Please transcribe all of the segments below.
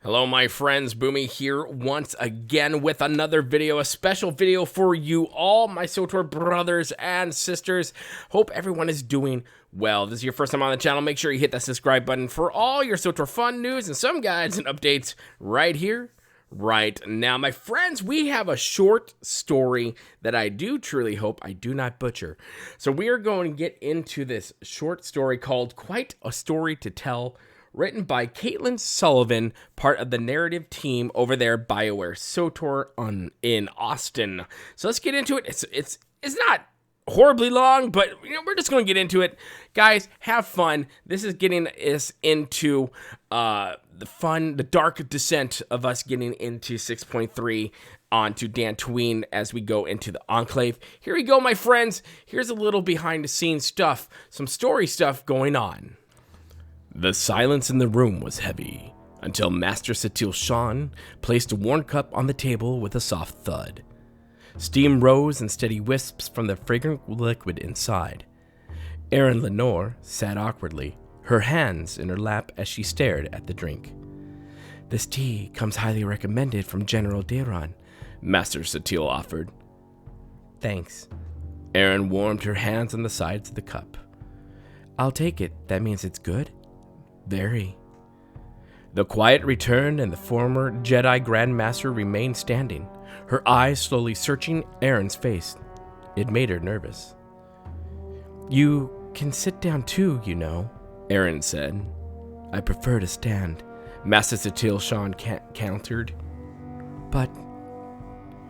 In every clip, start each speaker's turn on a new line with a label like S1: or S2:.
S1: Hello my friends, Boomy here once again with another video, a special video for you all, my Swtor brothers and sisters. Hope everyone is doing well. This is your first time on the channel, make sure you hit that subscribe button for all your Swtor fun news and some guides and updates right here, right now. My friends, we have a short story that I do truly hope I do not butcher. So we are going to get into this short story called Quite a Story to Tell, written by Caitlin Sullivan, part of the narrative team over there, BioWare Swtor in Austin. So let's get into it. It's not horribly long, but we're just going to get into it. Guys, have fun. This is getting us into the dark descent of us getting into 6.3 onto Dantooine as we go into the Enclave. Here we go, my friends. Here's a little behind the scenes stuff, some story stuff going on. The silence in the room was heavy, until Master Secrets Sean placed a worn cup on the table with a soft thud. Steam rose in steady wisps from the fragrant liquid inside. Erin Lenore sat awkwardly, her hands in her lap as she stared at the drink. "This tea comes highly recommended from General Dayron," Master Secrets offered. "Thanks." Erin warmed her hands on the sides of the cup. "I'll take it. That means it's good?" "Very." The quiet returned and the former Jedi Grandmaster remained standing, her eyes slowly searching Erin's face. It made her nervous. "You can sit down too, you know," Erin said. "I prefer to stand," Master Secrets Sean countered. "But,"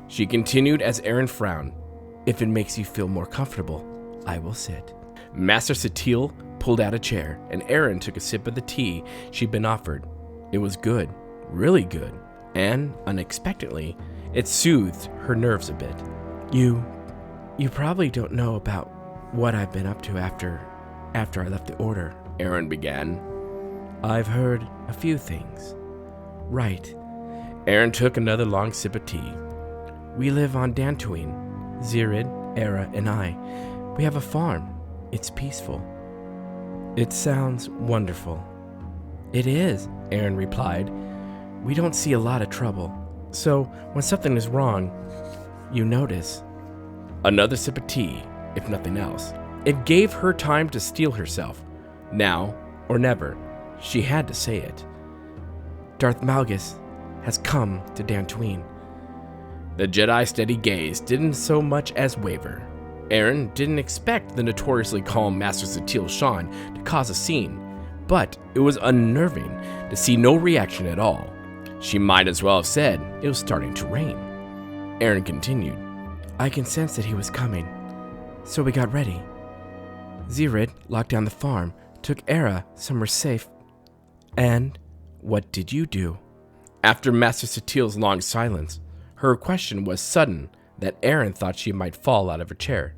S1: she continued as Erin frowned, "if it makes you feel more comfortable, I will sit." Master Secrets pulled out a chair, and Erin took a sip of the tea she'd been offered. It was good, really good, and, unexpectedly, it soothed her nerves a bit. You probably don't know about what I've been up to after I left the Order," Erin began. "I've heard a few things." "Right." Erin took another long sip of tea. "We live on Dantooine, Zirid, Era, and I. We have a farm. It's peaceful." "It sounds wonderful." "It is," Erin replied. "We don't see a lot of trouble, so when something is wrong, you notice." Another sip of tea, if nothing else. It gave her time to steel herself. Now or never, she had to say it. "Darth Malgus has come to Dantooine." The Jedi's steady gaze didn't so much as waver. Erin didn't expect the notoriously calm Master Secrets Sean to cause a scene, but it was unnerving to see no reaction at all. She might as well have said it was starting to rain. Erin continued. "I can sense that he was coming, so we got ready. Zirid locked down the farm, took Era somewhere safe. And what did you do?" After Master Secrets' long silence, her question was sudden that Erin thought she might fall out of her chair.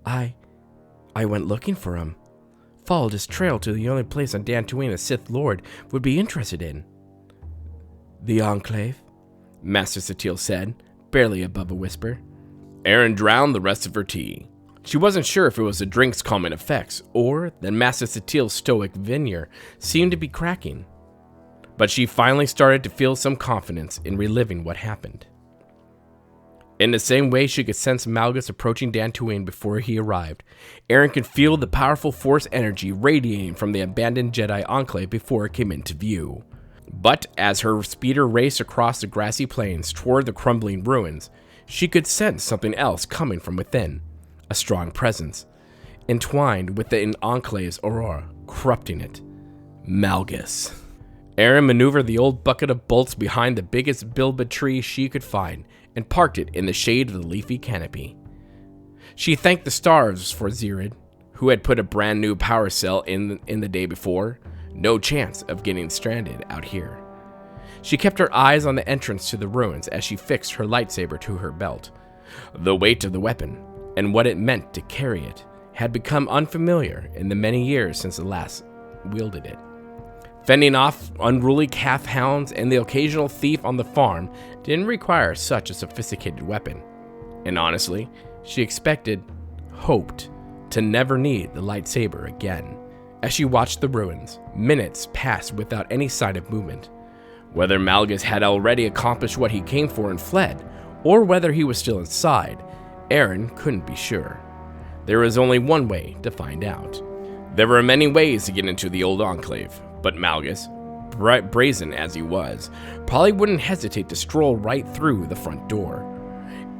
S1: I went looking for him. Followed his trail to the only place on Dantooine a Sith Lord would be interested in." "The Enclave?" Master Secrets said, barely above a whisper. Erin drowned the rest of her tea. She wasn't sure if it was the drink's calming effects, or that Master Secrets' stoic veneer seemed to be cracking. But she finally started to feel some confidence in reliving what happened. In the same way she could sense Malgus approaching Dantooine before he arrived, Erin could feel the powerful Force energy radiating from the abandoned Jedi Enclave before it came into view. But as her speeder raced across the grassy plains toward the crumbling ruins, she could sense something else coming from within, a strong presence, entwined with the Enclave's aurora, corrupting it. Malgus. Erin maneuvered the old bucket of bolts behind the biggest bilba tree she could find, and parked it in the shade of the leafy canopy. She thanked the stars for Zirid, who had put a brand new power cell in the day before. No chance of getting stranded out here. She kept her eyes on the entrance to the ruins as she fixed her lightsaber to her belt. The weight of the weapon, and what it meant to carry it, had become unfamiliar in the many years since the last wielded it. Fending off unruly calf hounds and the occasional thief on the farm didn't require such a sophisticated weapon. And honestly, she hoped to never need the lightsaber again. As she watched the ruins, minutes passed without any sign of movement. Whether Malgus had already accomplished what he came for and fled, or whether he was still inside, Aaron couldn't be sure. There was only one way to find out. There were many ways to get into the old Enclave, but Malgus, brazen as he was, probably wouldn't hesitate to stroll right through the front door.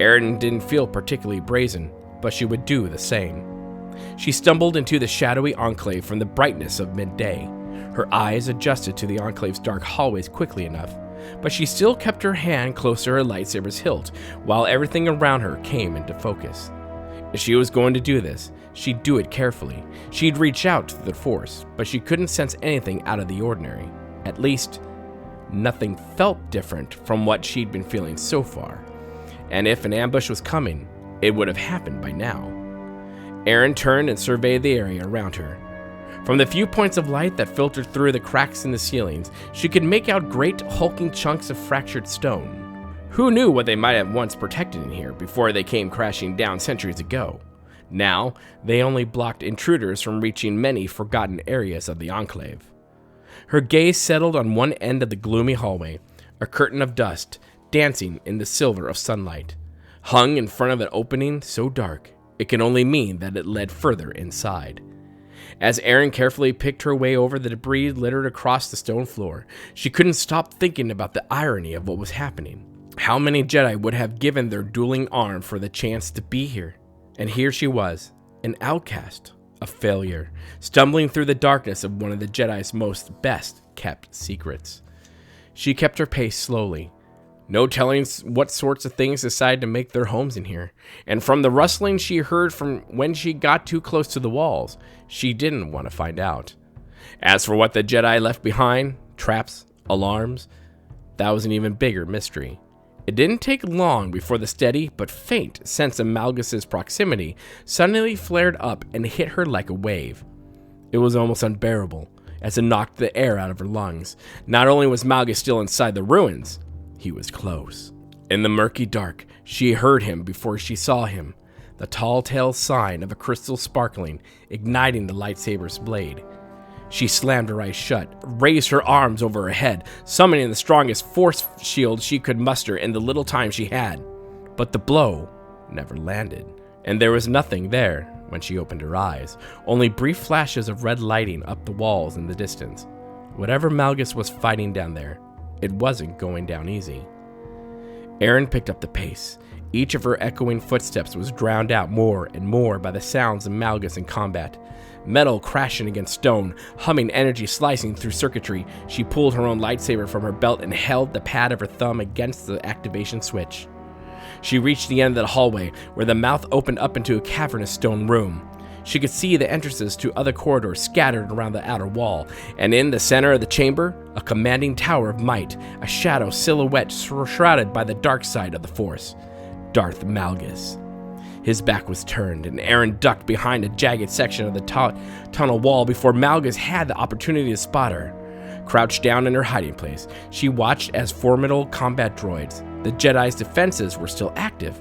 S1: Aaron didn't feel particularly brazen, but she would do the same. She stumbled into the shadowy Enclave from the brightness of midday. Her eyes adjusted to the Enclave's dark hallways quickly enough, but she still kept her hand close to her lightsaber's hilt while everything around her came into focus. If she was going to do this, she'd do it carefully. She'd reach out to the Force, but she couldn't sense anything out of the ordinary. At least, nothing felt different from what she'd been feeling so far. And if an ambush was coming, it would have happened by now. Aaron turned and surveyed the area around her. From the few points of light that filtered through the cracks in the ceilings, she could make out great hulking chunks of fractured stone. Who knew what they might have once protected in here before they came crashing down centuries ago? Now, they only blocked intruders from reaching many forgotten areas of the Enclave. Her gaze settled on one end of the gloomy hallway, a curtain of dust dancing in the silver of sunlight, hung in front of an opening so dark it could only mean that it led further inside. As Aaron carefully picked her way over the debris littered across the stone floor, she couldn't stop thinking about the irony of what was happening. How many Jedi would have given their dueling arm for the chance to be here? And here she was, an outcast, a failure, stumbling through the darkness of one of the Jedi's most best-kept secrets. She kept her pace slowly. No telling what sorts of things decided to make their homes in here, and from the rustling she heard from when she got too close to the walls, she didn't want to find out. As for what the Jedi left behind, traps, alarms, that was an even bigger mystery. It didn't take long before the steady but faint sense of Malgus's proximity suddenly flared up and hit her like a wave. It was almost unbearable, as it knocked the air out of her lungs. Not only was Malgus still inside the ruins, he was close. In the murky dark, she heard him before she saw him, the tall-tale sign of a crystal sparkling, igniting the lightsaber's blade. She slammed her eyes shut, raised her arms over her head, summoning the strongest force shield she could muster in the little time she had. But the blow never landed, and there was nothing there when she opened her eyes, only brief flashes of red lighting up the walls in the distance. Whatever Malgus was fighting down there, it wasn't going down easy. Aaron picked up the pace. Each of her echoing footsteps was drowned out more and more by the sounds of Malgus in combat. Metal crashing against stone, humming energy slicing through circuitry. She pulled her own lightsaber from her belt and held the pad of her thumb against the activation switch. She reached the end of the hallway, where the mouth opened up into a cavernous stone room. She could see the entrances to other corridors scattered around the outer wall, and in the center of the chamber, a commanding tower of might, a shadow silhouette shrouded by the dark side of the Force. Darth Malgus. His back was turned, and Aaron ducked behind a jagged section of the tunnel wall before Malgus had the opportunity to spot her. Crouched down in her hiding place, she watched as formidable combat droids, the Jedi's defenses were still active,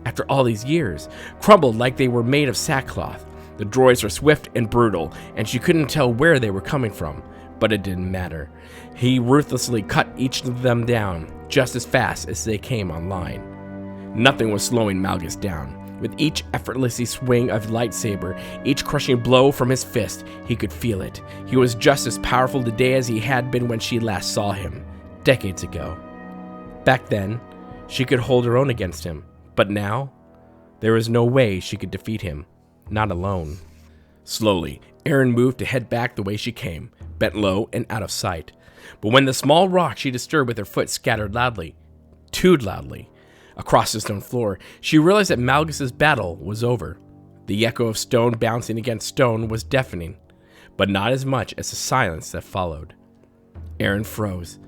S1: after all these years, crumbled like they were made of sackcloth. The droids were swift and brutal, and she couldn't tell where they were coming from, but it didn't matter. He ruthlessly cut each of them down, just as fast as they came online. Nothing was slowing Malgus down. With each effortless swing of lightsaber, each crushing blow from his fist, he could feel it. He was just as powerful today as he had been when she last saw him, decades ago. Back then, she could hold her own against him, but now, there was no way she could defeat him. Not alone. Slowly, Aaron moved to head back the way she came, bent low and out of sight. But when the small rock she disturbed with her foot scattered loudly, too loudly, across the stone floor, she realized that Malgus's battle was over. The echo of stone bouncing against stone was deafening, but not as much as the silence that followed. Aaron froze,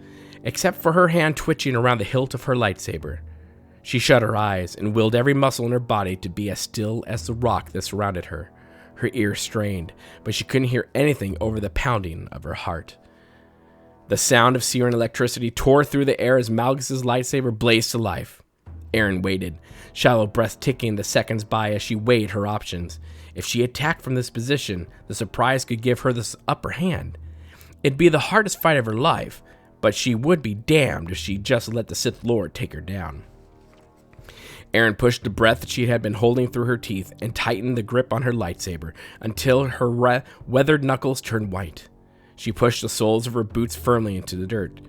S1: except for her hand twitching around the hilt of her lightsaber. She shut her eyes and willed every muscle in her body to be as still as the rock that surrounded her. Her ears strained, but she couldn't hear anything over the pounding of her heart. The sound of searing electricity tore through the air as Malgus's lightsaber blazed to life. Aaron waited, shallow breath ticking the seconds by as she weighed her options. If she attacked from this position, the surprise could give her the upper hand. It'd be the hardest fight of her life, but she would be damned if she just let the Sith Lord take her down. Aaron pushed the breath that she had been holding through her teeth and tightened the grip on her lightsaber until her weathered knuckles turned white. She pushed the soles of her boots firmly into the dirt,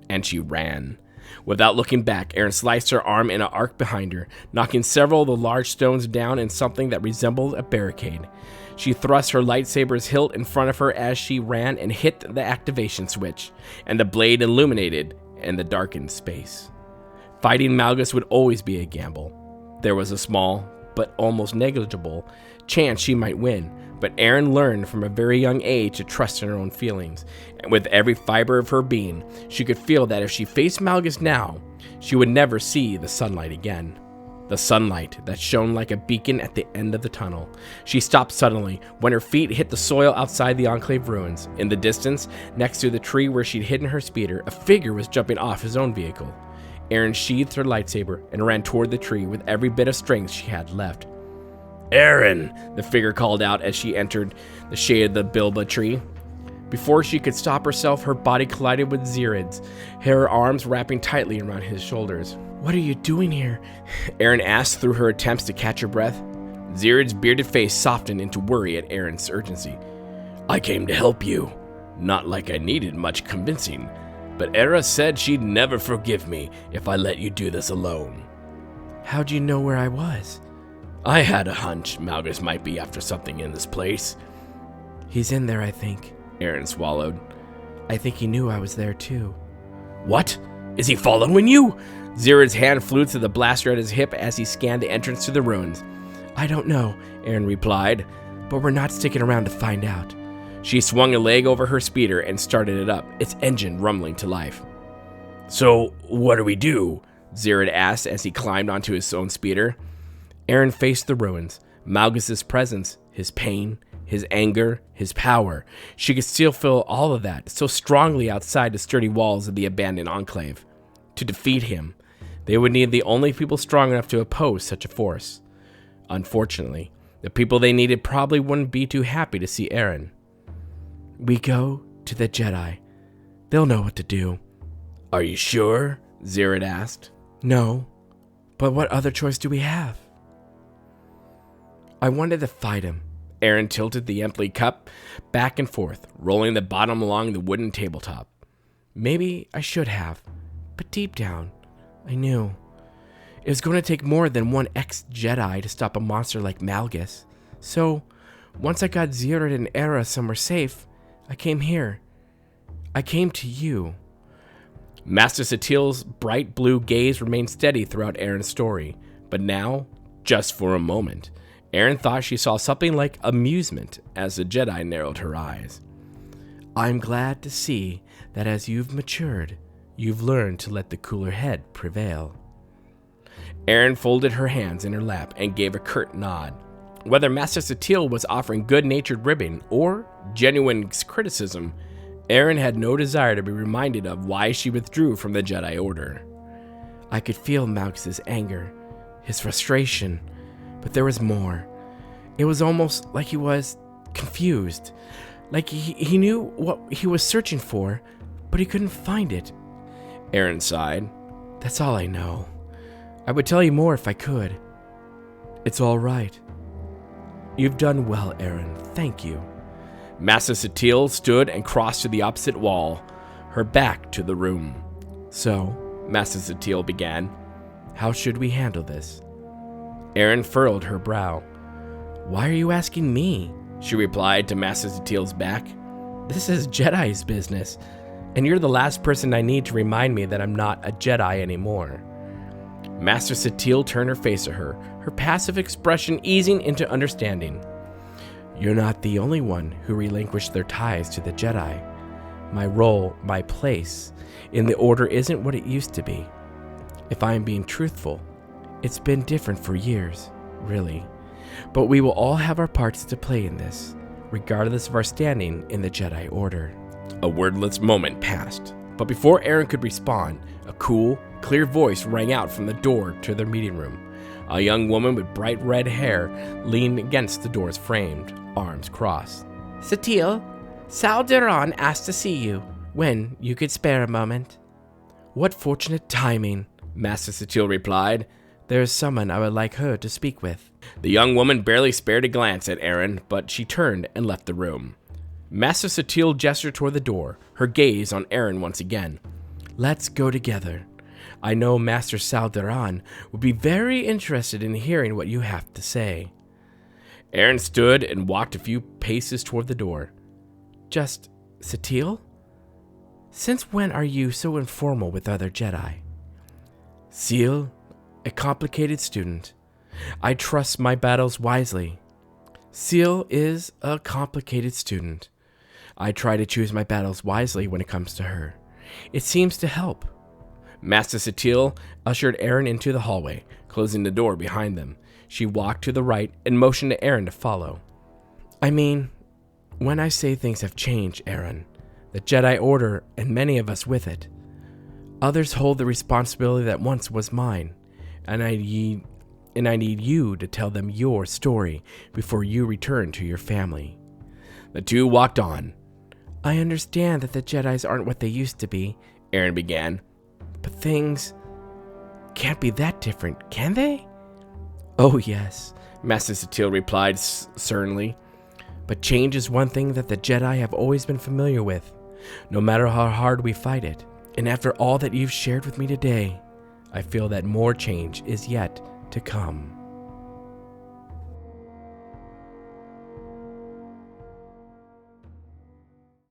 S1: and she ran. Without looking back, Aaron sliced her arm in an arc behind her, knocking several of the large stones down in something that resembled a barricade. She thrust her lightsaber's hilt in front of her as she ran and hit the activation switch, and the blade illuminated in the darkened space. Fighting Malgus would always be a gamble. There was a small, but almost negligible, chance she might win, but Aaron learned from a very young age to trust in her own feelings, and with every fiber of her being, she could feel that if she faced Malgus now, she would never see the sunlight again. The sunlight that shone like a beacon at the end of the tunnel. She stopped suddenly when her feet hit the soil outside the Enclave ruins. In the distance, next to the tree where she'd hidden her speeder, a figure was jumping off his own vehicle. Aaron sheathed her lightsaber and ran toward the tree with every bit of strength she had left. "Aaron!" the figure called out as she entered the shade of the bilba tree. Before she could stop herself, her body collided with Zirid's, her arms wrapping tightly around his shoulders. "What are you doing here?" Aaron asked through her attempts to catch her breath. Zirid's bearded face softened into worry at Aaron's urgency. "I came to help you. Not like I needed much convincing, but Era said she'd never forgive me if I let you do this alone." "How'd you know where I was?" "I had a hunch Malgus might be after something in this place." "He's in there, I think." Aaron swallowed. "I think he knew I was there too." "What? Is he following you?" Zirid's hand flew to the blaster at his hip as he scanned the entrance to the ruins. "I don't know," Aaron replied, "but we're not sticking around to find out." She swung a leg over her speeder and started it up, its engine rumbling to life. "So, what do we do?" Zirid asked as he climbed onto his own speeder. Aaron faced the ruins, Malgus's presence, his pain, his anger, his power. She could still feel all of that so strongly outside the sturdy walls of the abandoned Enclave. To defeat him, they would need the only people strong enough to oppose such a force. Unfortunately, the people they needed probably wouldn't be too happy to see Aaron. "We go to the Jedi. They'll know what to do." "Are you sure?" Zirid asked. "No, but what other choice do we have?" "I wanted to fight him." Aaron tilted the empty cup back and forth, rolling the bottom along the wooden tabletop. "Maybe I should have, but deep down, I knew. It was going to take more than one ex-Jedi to stop a monster like Malgus. So, once I got Zirid and Era somewhere safe, I came here. I came to you." Master Satil's bright blue gaze remained steady throughout Aaron's story, but now, just for a moment, Aaron thought she saw something like amusement as the Jedi narrowed her eyes. "I'm glad to see that as you've matured, you've learned to let the cooler head prevail." Aaron folded her hands in her lap and gave a curt nod. Whether Master Satil was offering good-natured ribbing or genuine criticism, Aaron had no desire to be reminded of why she withdrew from the Jedi Order. I could feel Malgus's anger, his frustration, but there was more. It was almost like he was confused, like he knew what he was searching for, but he couldn't find it. Aaron sighed. "That's all I know. I would tell you more if I could." "It's all right. You've done well, Aaron. Thank you." Master Satil stood and crossed to the opposite wall, her back to the room. "So," Master Satil began, "how should we handle this?" Aaron furrowed her brow. "Why are you asking me?" she replied to Master Satil's back. "This is Jedi's business, and you're the last person I need to remind me that I'm not a Jedi anymore." Master Satil turned her face to her, her passive expression easing into understanding. "You're not the only one who relinquished their ties to the Jedi. My role, my place in the Order isn't what it used to be. If I'm being truthful, it's been different for years, really. But we will all have our parts to play in this, regardless of our standing in the Jedi Order." A wordless moment passed, but before Aaron could respond, a cool, clear voice rang out from the door to their meeting room. A young woman with bright red hair leaned against the door's frame, arms crossed. "Satil, Sal Duran asked to see you.
S2: when you could spare a moment." "What fortunate timing," Master Secrets replied. "There is someone I would like her to speak with."
S1: The young woman barely spared a glance at Aaron, but she turned and left the room. Master Secrets gestured toward the door, her gaze on Aaron once again.
S2: "Let's go together. I know Master Swtor would be very interested in hearing what you have to say."
S1: Aaron stood and walked a few paces toward the door.
S2: "Just Secrets? Since when are you so informal with other Jedi?" "Seal, a complicated student. I trust my battles wisely." "Seal is a complicated student. I try to choose my battles wisely when it comes to her. It seems to help."
S1: Master Secrets ushered Aaron into the hallway, closing the door behind them. She walked to the right and motioned to Aaron to follow.
S2: "I mean, when I say things have changed, Aaron, the Jedi Order and many of us with it, others hold the responsibility that once was mine, and I need you to tell them your story before you return to your family."
S1: The two walked on.
S2: "I understand that the Jedis aren't what they used to be,"
S1: Aaron began.
S2: "But things can't be that different, can they?" "Oh, yes,"
S1: Master Secrets replied sternly.
S2: "But change is one thing that the Jedi have always been familiar with, no matter how hard we fight it. And after all that you've shared with me today, I feel that more change is yet to come."